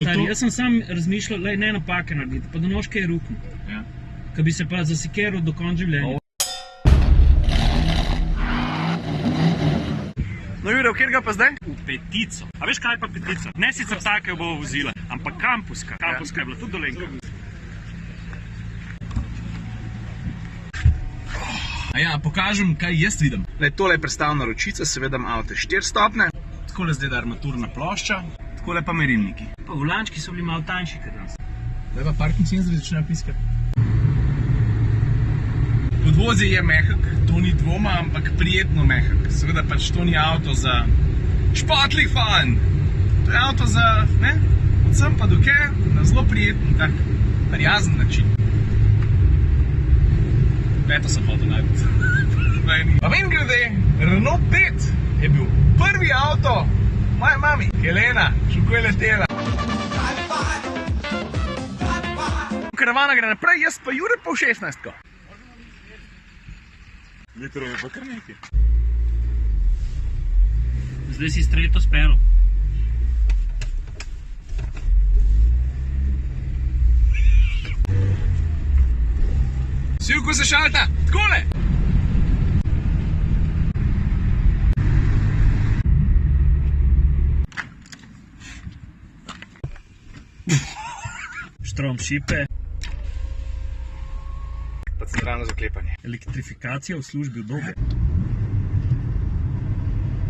Jaz sem sam razmišljal, da ne napake narediti, pa da nož kaj rukne. Ja. Ka bi se pa zasikeral do konca življenja. No, Jure, v kjer ga pa zdaj? V petico. A veš, kaj je pa petica? Ne sicer take bo vozila, ampak kampuska. Kampuska je bila tudi dolenka. A ja, pokažem, kaj jaz vidim. Tole je prestavna ročica, seveda ima avto 4 stopne. Takole zdaj da armaturna plošča, takole pa merilniki. Pa volančki so bili malo tanjši, kot danes. Zdaj pa parking senzorji začnejo piskati. Podvozje je mehek, to ni dvoma, ampak prijetno mehek. Seveda pač to ni avto za športlik fan. To je avto za, ne, od sem pa do kje, na zelo prijeten, tak prijazen način. Peto sem hotel najti. Pa meni grede, Renault 5 je bil prvi avto moje mami, Helena, šuko je letela. Karavana gre naprej, jaz pa Jure pa v 16. Litrov je pa kar nekaj. Zdaj si streto spelo. Sivko se šalta, takole! Štrom šipe. Pa centralno zaklepanje. Elektrifikacija v službi v dobe.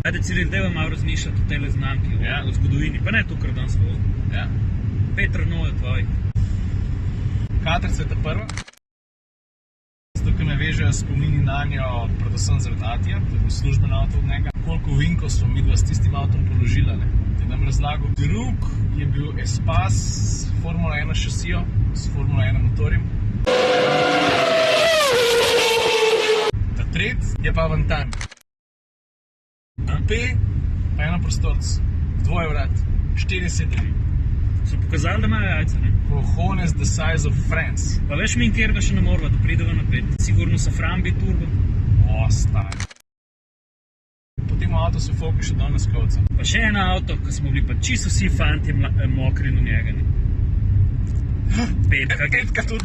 Ajde, Ciril, dajva malo razmišljati o tele znamki, o zgodovini, pa ne to, kar danes vozim. Ja. Petra Nove tvoji. Katrca je ta prva. Zato, ker me vežejo spomini na njo, predvsem zaradi Atija, to je bil služben avto od njega. Koliko vinkov smo midva s tistim avtom položila, ne? Ti nam razlagal. Drug je bil Espas s Formula 1 šasijo, s Formula 1 motorjem. Ta tret je pa Avantan. Coupe, pa eno prostorc, dvoje vrat, 4 sedeži. So pokazali, da imajo jajca, ne? Cojones the size of France. Pa veš mi, kjer ga še ne morva, da prideva napet. Sigurno safran bi turbo. O, stari. Po tem avto se Foki še danes kovca. Pa še eno avto, ko smo bili pa čisto vsi fanti mokri na njega, ne? Petka. Petka tudi.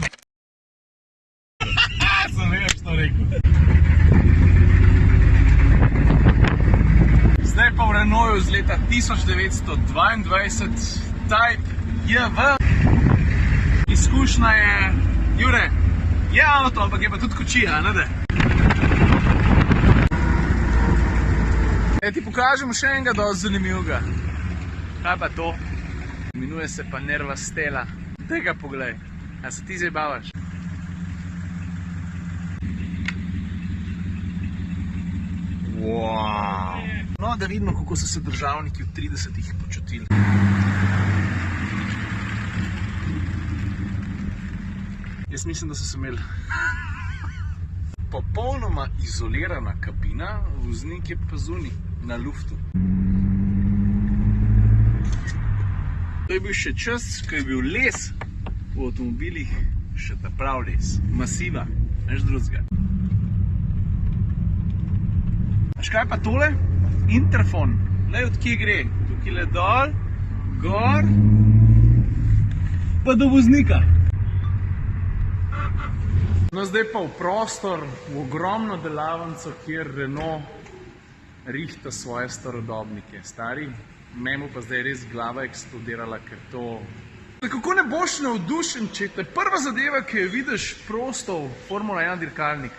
Sem veš to rekel. Zdaj pa v Renaultu z leta 1922 Type JV. Izkušnja je, Jure, je avto, ampak je pa tudi kočija, ne da? Ti pokažem še enega dosti zanimivega. Kaj pa to? Imenuje se pa Nerva Stella. Daj ga poglej. A se ti zdaj bavaš? Wow. No, da vidimo, kako so se državniki v 30-ih počutili. Jaz mislim, da so se imeli popolnoma izolirana kabina, voznik je pa zunaj, na luftu. To je bil še čas, ko je bil les v avtomobilih še ta prav les. Masiva, nič drugega. Veš kaj pa tole? Interfon. Lej, od kje gre? Tukaj le dol, gor, pa do voznika. No, zdaj pa v prostor, v ogromno delavnico, kjer Renault rihta svoje starodobnike. Stari, memu pa zdaj res glava eksplodirala, ker to... Kako ne boš navdušen, če te prva zadeva, ki jo vidiš prosto v Formula 1 dirkalnik?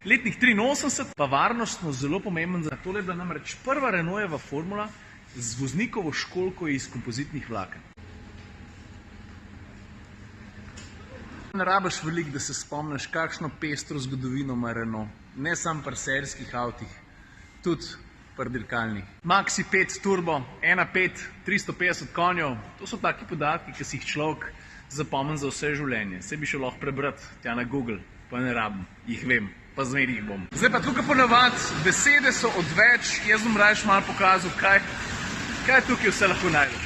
Letnik 83, pa varnostno zelo pomemben za tole, da namreč prva Renaultova formula z voznikovo školjko iz kompozitnih vlaken. Ne rabiš veliko, da se spomniš, kakšno pestro zgodovino ima Renault. Ne samo pri serijskih avtih, tudi pri dirkalnih. Maxi 5 turbo, 1.5, 350 konjev, to so taki podatki, ki si jih človek zapomni za vse življenje. Saj bi še lahko prebrati tja na Google, pa ne rabim, jih vem. Pa zmeri jih bom. Zdaj pa tukaj ponavadi, besede so odveč, jaz bom rajš malo pokazal, kaj tukaj vse lahko najdeš.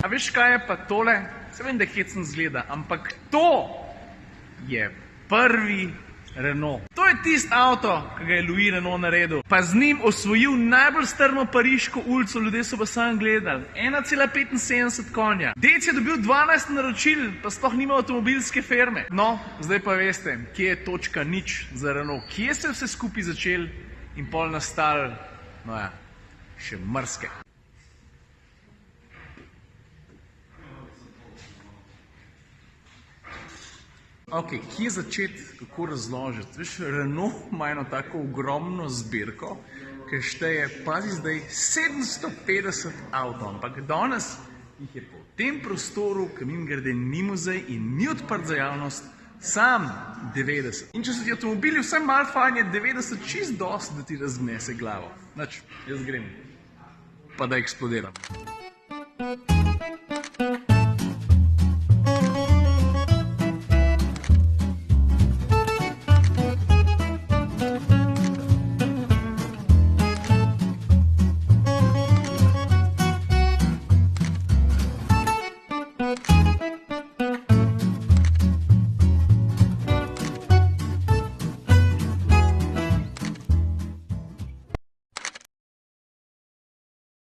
A veš, kaj je pa tole? Se vem, da hecen zgleda, ampak to je prvi Renault. To je tisti avto, ki ga je Louis Renault naredil. Pa z njim osvojil najbolj strmo pariško ulico, ljudje so pa sam gledali. 1,75 konja. Dec je dobil 12 naročil, pa sploh nima avtomobilske firme. No, zdaj pa veste, kje je točka nič za Renault. Kje se je vse skupaj začel in pol nastal, no ja, še mrske. Ok, kje začeti, kako razložiti? Veš, Renault ima eno tako ogromno zbirko, ki šteje, pazi zdaj, 750 avtov, ampak danes jih je po tem prostoru, ki mimogrede ni muzej in ni odprt za javnost, sam 90. In če so ti avtomobili vsaj malo fajn, je 90 čist dosti, da ti razgnese glavo. Znači, jaz grem, pa da eksplodiram.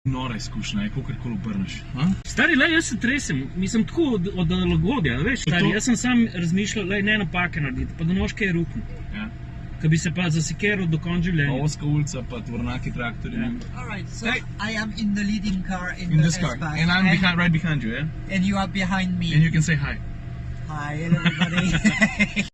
Nora izkušnja je, kakorkoli obrneš. Stari, lej, jaz se tresem, mislim tako od lagodja, veš, stari, jaz sem sam razmišljal, lej, ne napake narediti, pa da nož kaj ruknu. Ja. Ka bi se pa zasikeral do konca življenja. Ovska ulica, pa tvornaki traktorji. Yeah. Alright, so I am in the leading car in In the this car. S-Bahn, And I'm right behind you, yeah? and you are behind me. And you can say hi. Hi, hello everybody.